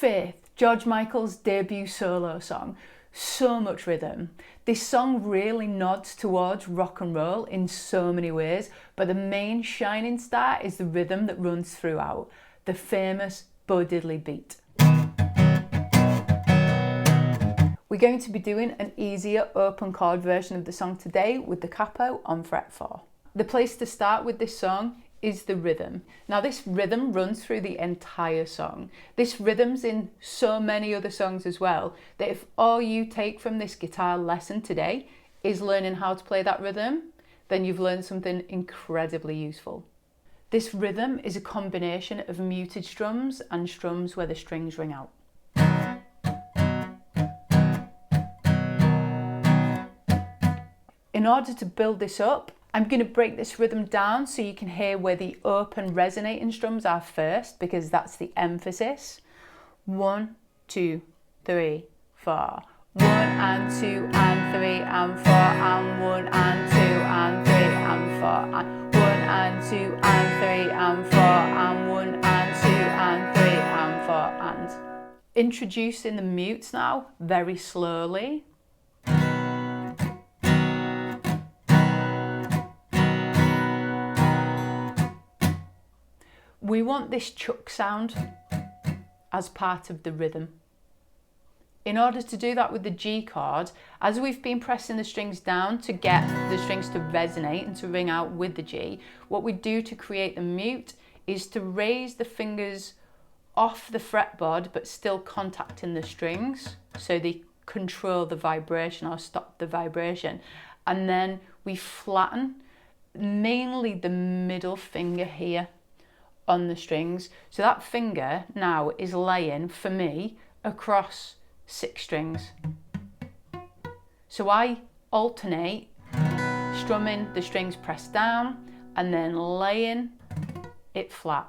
Faith, George Michael's debut solo song. So much rhythm. This song really nods towards rock and roll in so many ways, but the main shining star is the rhythm that runs throughout, the famous Bo Diddley Beat. We're going to be doing an easier open chord version of the song today with the capo on fret 4. The place to start with this song is the rhythm. Now this rhythm runs through the entire song. This rhythm's in so many other songs as well, that if all you take from this guitar lesson today is learning how to play that rhythm, then you've learned something incredibly useful. This rhythm is a combination of muted strums and strums where the strings ring out. In order to build this up, I'm going to break this rhythm down so you can hear where the open resonating strums are first, because that's the emphasis. 1, 2, 3, 4. 1 and 2 and 3 and 4 and 1 and 2 and 3 and 4 and 1 and 2 and 3 and 4 and 1 and 2 and 3 and 4 and. Introducing the mutes now, very slowly. We want this chuck sound as part of the rhythm. In order to do that with the G chord, as we've been pressing the strings down to get the strings to resonate and to ring out with the G, what we do to create the mute is to raise the fingers off the fretboard but still contacting the strings so they control the vibration or stop the vibration. And then we flatten mainly the middle finger here on the strings. So that finger now is laying, for me, across 6 strings. So I alternate strumming the strings pressed down and then laying it flat.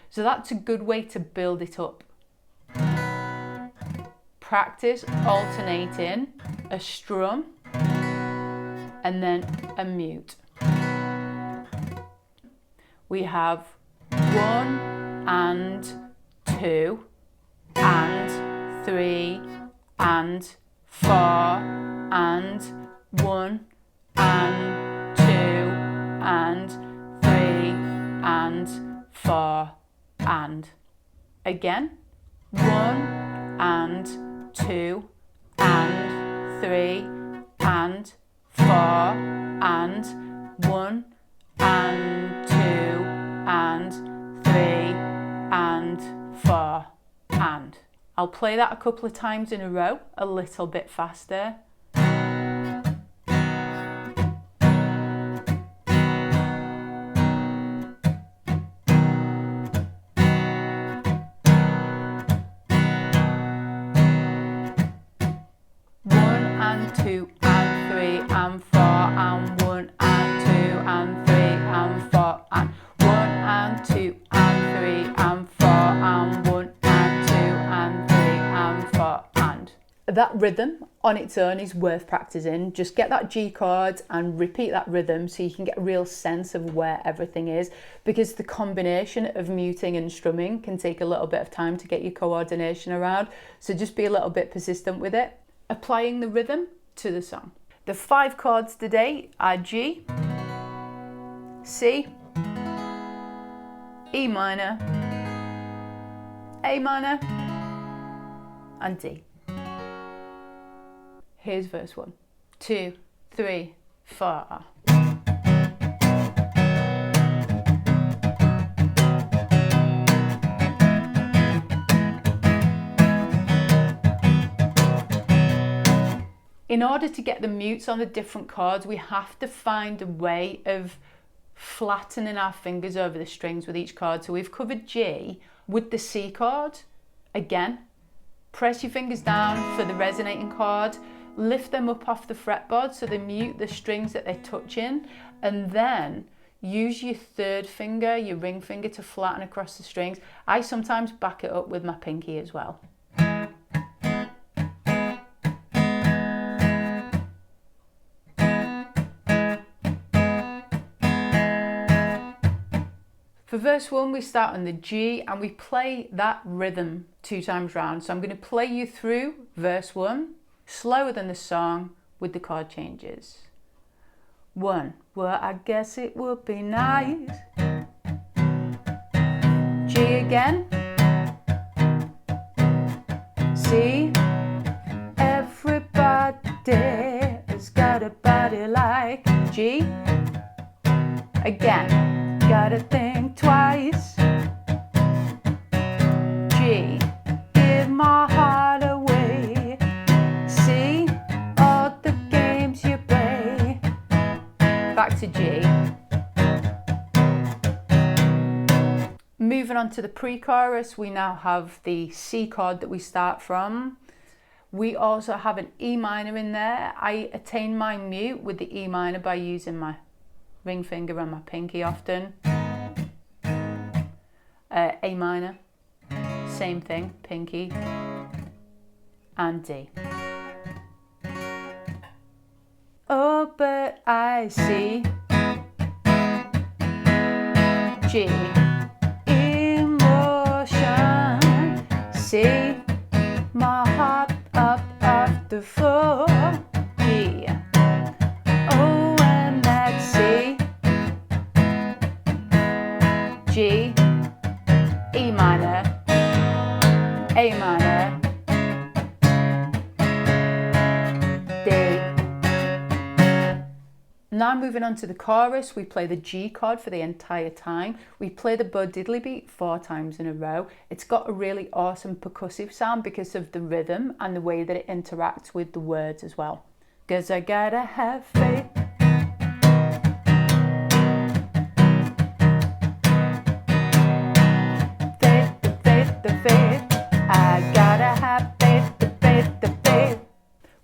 So that's a good way to build it up. Practice alternating a strum and then a mute. We have 1 and 2 and 3 and 4 and 1 and 2 and 3 and 4 and. Again, 1 and 2 and 3 and 4 and 1 and 2 and 3 and 4 and. I'll play that a couple of times in a row, a little bit faster. And 2 and 3 and 4 and 1 and 2 and 3 and 4 and 1 and 2 and 3 and 4 and 1 and 2 and 3 and 4 and. That rhythm on its own is worth practicing. Just get that G chord and repeat that rhythm so you can get a real sense of where everything is, because the combination of muting and strumming can take a little bit of time to get your coordination around. So just be a little bit persistent with it. Applying the rhythm to the song. The 5 chords today are G, C, E minor, A minor, and D. Here's verse 1, 2, 3, 4. In order to get the mutes on the different chords, we have to find a way of flattening our fingers over the strings with each chord. So we've covered G. With the C chord, again, press your fingers down for the resonating chord, lift them up off the fretboard so they mute the strings that they're touching, and then use your 3rd finger, your ring finger, to flatten across the strings. I sometimes back it up with my pinky as well. For verse 1, we start on the G and we play that rhythm 2 times round. So I'm going to play you through verse 1, slower than the song, with the chord changes. 1, well, I guess it would be nice. G again. C, everybody has got a body like G. Again, gotta think twice. G, give my heart away. C, all the games you play. Back to G. Moving on to the pre-chorus, we now have the C chord that we start from. We also have an E minor in there. I attain my mute with the E minor by using my ring finger and my pinky often. A minor, same thing, pinky, and D. Oh, but I see G, emotion, see my heart up off the floor, G, oh, and that's C, G, E minor, A minor, D. Now moving on to the chorus, we play the G chord for the entire time. We play the Bo Diddley Beat 4 times in a row. It's got a really awesome percussive sound because of the rhythm and the way that it interacts with the words as well. 'Cause I gotta have faith.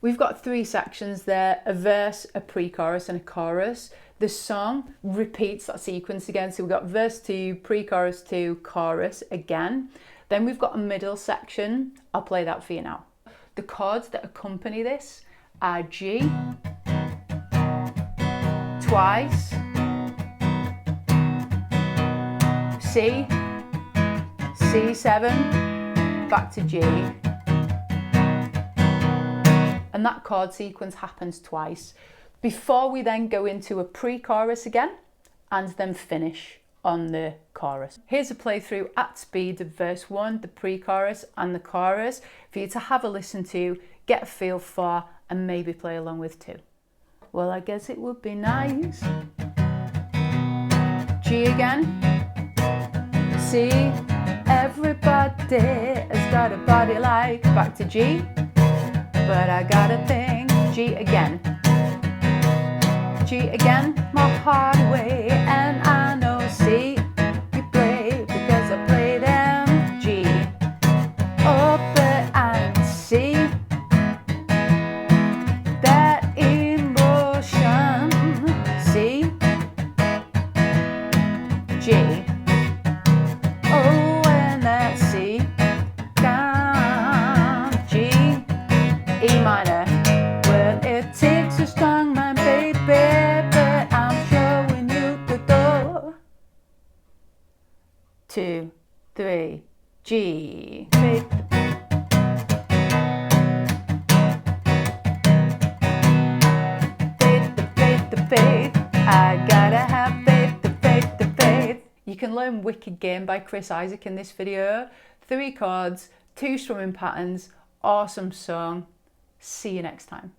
We've got 3 sections there, a verse, a pre-chorus and a chorus. The song repeats that sequence again. So we've got verse 2, pre-chorus 2, chorus again. Then we've got a middle section. I'll play that for you now. The chords that accompany this are G, twice, C, C7, back to G. And that chord sequence happens twice before we then go into a pre-chorus again and then finish on the chorus. Here's a playthrough at speed of verse 1, the pre-chorus and the chorus for you to have a listen to, get a feel for, and maybe play along with too. Well, I guess it would be nice. G again. C, everybody has got a body like, back to G. But I gotta think, G again. G again, my heart away, and I know C, you play because I play them, G. Oh, but I see that emotion, C, G. Oh, and that C, down, G. E minor. Well, it takes a strong man, baby, but I'm showing you the door. 2, 3, G. Faith. Faith. I gotta have faith, the faith. You can learn Wicked Game by Chris Isaac in this video. 3 chords, 2 strumming patterns, awesome song. See you next time.